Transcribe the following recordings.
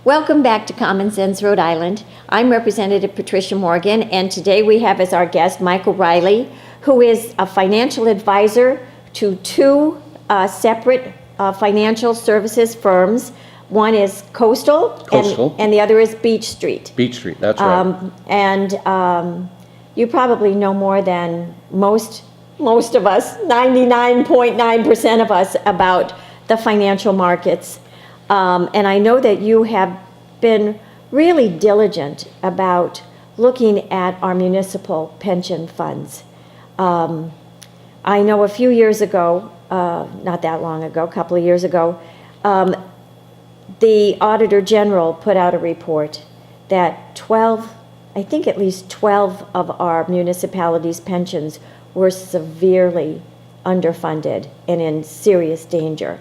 Welcome back to Common Sense Rhode Island. I'm Representative Patricia Morgan, and today we have as our guest Michael Riley, who is a financial advisor to two separate financial services firms. One is Coastal. And the other is Beach Street. Beach Street, that's right. You probably know more than most of us, 99.9% of us, about the financial markets. And I know that you have been really diligent about looking at our municipal pension funds. I know a few years ago, not that long ago, a couple of years ago, the Auditor General put out a report that at least 12 of our municipalities' pensions were severely underfunded and in serious danger.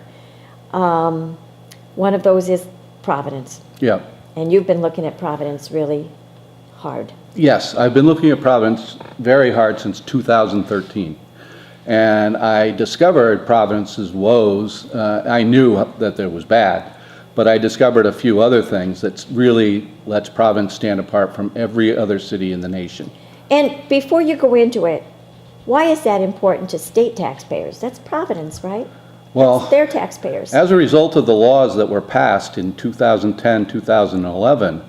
One of those is Providence. Yeah. And you've been looking at Providence really hard. Yes, I've been looking at Providence very hard since 2013. And I discovered Providence's woes. I knew that it was bad, but I discovered a few other things that really lets Providence stand apart from every other city in the nation. And before you go into it, why is that important to state taxpayers? That's Providence, right? Well, that's their taxpayers. As a result of the laws that were passed in 2010, 2011,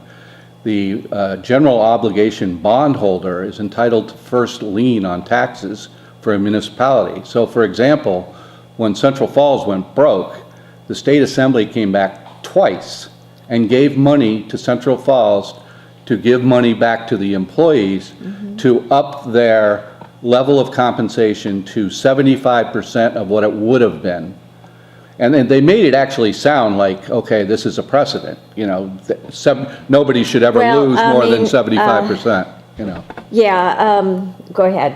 the general obligation bondholder is entitled to first lien on taxes for a municipality. So, for example, when Central Falls went broke, the State Assembly came back twice and gave money to Central Falls to give money back to the employees to up their level of compensation to 75% of what it would have been. And then they made it actually sound like, okay, this is a precedent, nobody should ever lose more than 75%, Yeah, go ahead.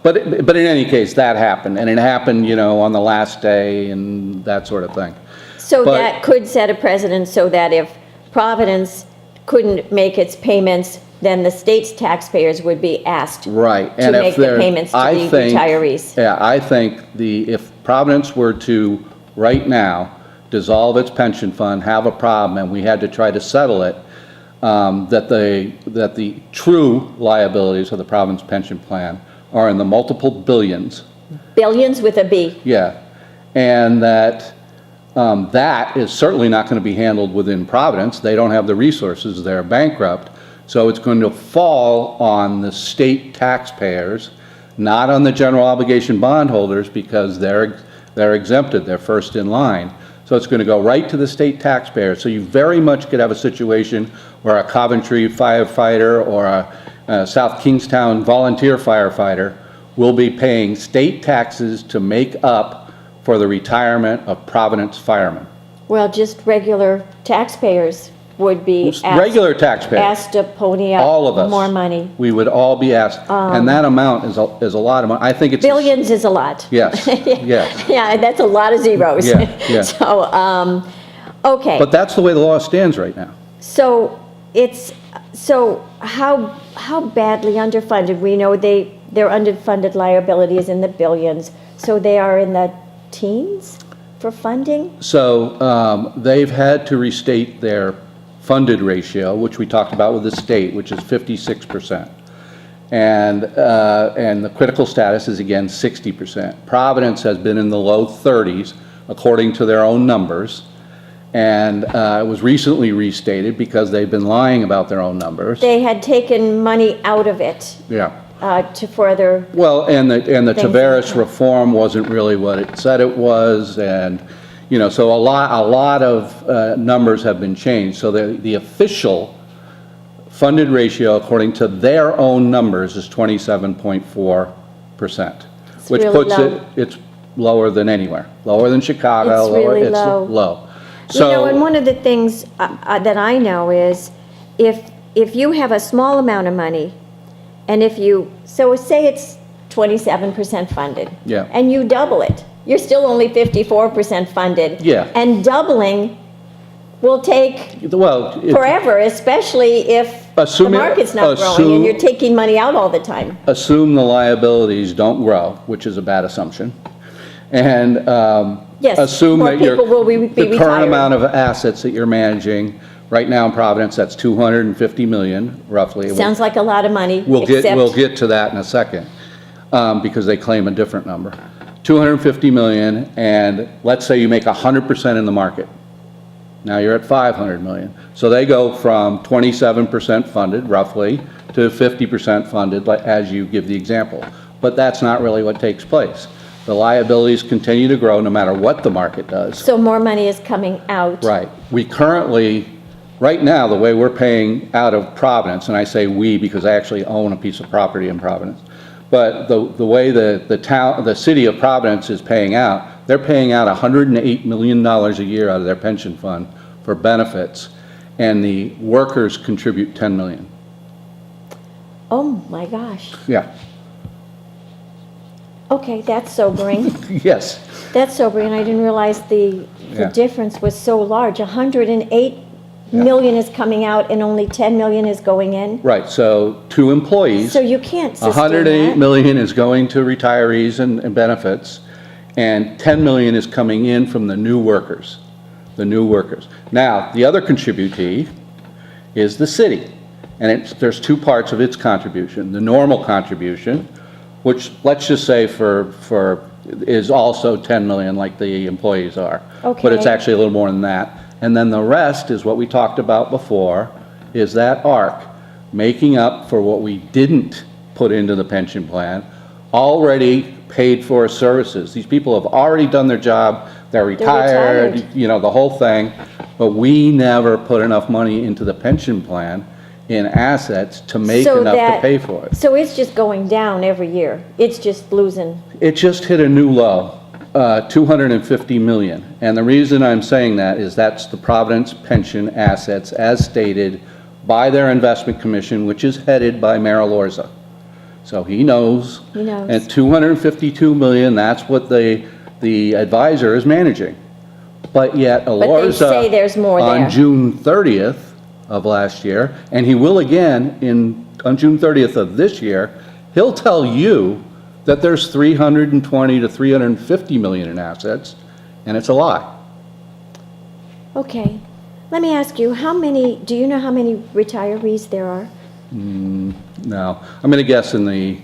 But in any case, that happened, and it happened, on the last day and that sort of thing. So that could set a precedent so that if Providence couldn't make its payments, then the state's taxpayers would be asked to make the payments to the retirees. Yeah, I think if Providence were to, right now, dissolve its pension fund, have a problem, and we had to try to settle it, that the true liabilities of the Providence pension plan are in the multiple billions. Billions with a B. Yeah, and that is certainly not going to be handled within Providence. They don't have the resources. They're bankrupt. So it's going to fall on the state taxpayers, not on the general obligation bondholders, because they're exempted. They're first in line. So it's going to go right to the state taxpayers. So you very much could have a situation where a Coventry firefighter or a South Kingstown volunteer firefighter will be paying state taxes to make up for the retirement of Providence firemen. Well, just regular taxpayers would be asked to pony up all of us, more money. We would all be asked, and that amount is a lot of money. I think it's billions is a lot. Yes, yes. Yeah, that's a lot of zeros. Yeah. So, okay. But that's the way the law stands right now. So how badly underfunded? We know their underfunded liability is in the billions. So they are in the teens for funding. So they've had to restate their funded ratio, which we talked about with the state, which is 56%. And the critical status is, again, 60%. Providence has been in the low 30s, according to their own numbers. And it was recently restated because they've been lying about their own numbers. They had taken money out of it. Yeah. To further. Well, and the Tavares reform wasn't really what it said it was, and so a lot of numbers have been changed. So the official funded ratio, according to their own numbers, is 27.4%, which really puts it's lower than anywhere, lower than Chicago. It's really low. So, and one of the things that I know is if you have a small amount of money, and say it's 27% funded, yeah, and you double it, you're still only 54% funded. Yeah. And doubling will take forever, especially if the market's not growing and you're taking money out all the time. Assume the liabilities don't grow, which is a bad assumption. And Yes, assume more that your, people will be the current retiring. amount of assets that you're managing, right now in Providence, that's 250 million, roughly. Sounds like a lot of money, We'll except, get to that in a second, because they claim a different number. 250 million, and let's say you make 100% in the market. Now you're at 500 million. So they go from 27% funded, roughly, to 50% funded, like, as you give the example. But that's not really what takes place. The liabilities continue to grow no matter what the market does. so more money is coming out. Right. We currently, right now, the way we're paying out of Providence, and I say we because I actually own a piece of property in Providence, but the way the city of Providence is paying out, they're paying out $108 million a year out of their pension fund for benefits, and the workers contribute 10 million. Oh, my gosh. Yeah. Okay, that's sobering. Yes. That's sobering. I didn't realize the Yeah. difference was so large. 108 Yeah. million is coming out and only 10 million is going in. Right. So to employees, So you can't sustain 108 that. million is going to retirees and benefits, and 10 million is coming in from the new workers. The new workers. Now, the other contributee is the city, and there's two parts of its contribution. The normal contribution, which let's just say is also 10 million like the employees are. But it's Okay. actually a little more than that. And then the rest is what we talked about before, is that ARC, making up for what we didn't put into the pension plan, already paid for services. These people have already done their job, they're retired, retired. you know, the whole thing, but we never put enough money into the pension plan in assets to make So enough to that- pay for it. So it's just going down every year. It's just losing. It just hit a new low, 250 million. And the reason I'm saying that is that's the Providence pension assets as stated by their investment commission, which is headed by Merrill Orza. So he knows. He knows. And 252 million, that's what the advisor is managing. But yet Alorza. say there's more there. On June 30th of last year, and he will again on June 30th of this year, he'll tell you that there's 320 to 350 million in assets, and it's a lie. Okay. Let me ask you, do you know how many retirees there are? No, I'm gonna guess in the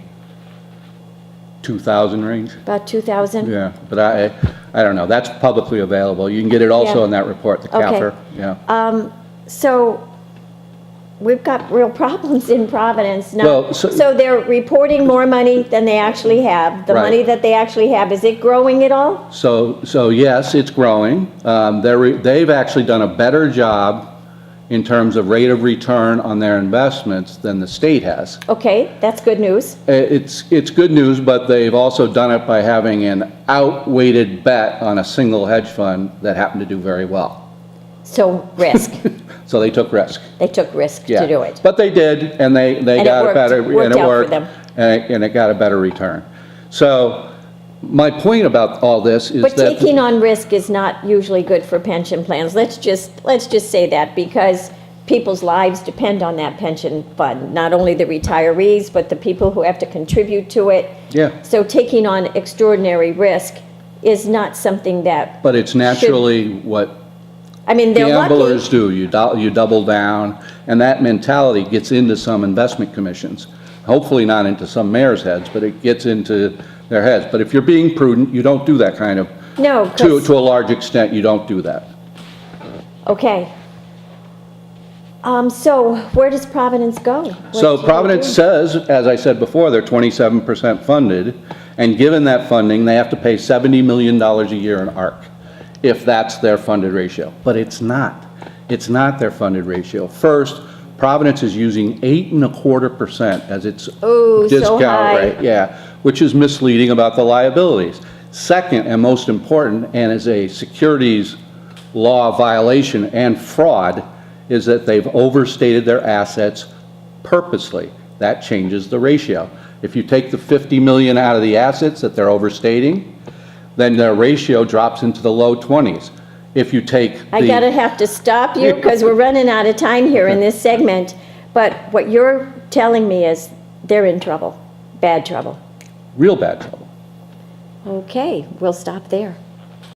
2,000 range. About 2,000? Yeah, but I don't know. That's publicly available. You can get it also Yeah. in that report, the Okay. CAFR, yeah. So we've got real problems in Providence now. Well, so- So they're reporting more money than they actually have. The Right. money that they actually have, is it growing at all? So yes, it's growing. They've actually done a better job in terms of rate of return on their investments than the state has. Okay, that's good news. It's good news, but they've also done it by having an outweighted bet on a single hedge fund that happened to do very well. So risk. So they took risk. They took risk Yeah. to do it. But they did, and they it got a worked- better, worked and it out for worked, them. and it got a better return. So my point about all this is But that. taking on risk is not usually good for pension plans. Let's just say that, because people's lives depend on that pension fund. Not only the retirees, but the people who have to contribute to it. Yeah. So taking on extraordinary risk is not something that, But it's naturally what I mean, they're gamblers lucky. do. You double down, and that mentality gets into some investment commissions. Hopefully not into some mayor's heads, but it gets into their heads. But if you're being prudent, you don't do that kind of, No, 'cause- to a large extent, you don't do that. okay. So where does Providence go? What So do they Providence do? says, as I said before, they're 27% funded, and given that funding, they have to pay $70 million a year in ARC, if that's their funded ratio. But it's not. It's not their funded ratio. First, Providence is using 8.25% as its Ooh, so discount high. rate, yeah, which is misleading about the liabilities. Second, and most important, and is a securities law violation and fraud, is that they've overstated their assets purposely. That changes the ratio. If you take the 50 million out of the assets that they're overstating, then their ratio drops into the low 20s. If you take I gotta have to stop you because we're running out of time here in this segment. But what you're telling me is they're in trouble, bad trouble. real bad trouble. Okay, we'll stop there.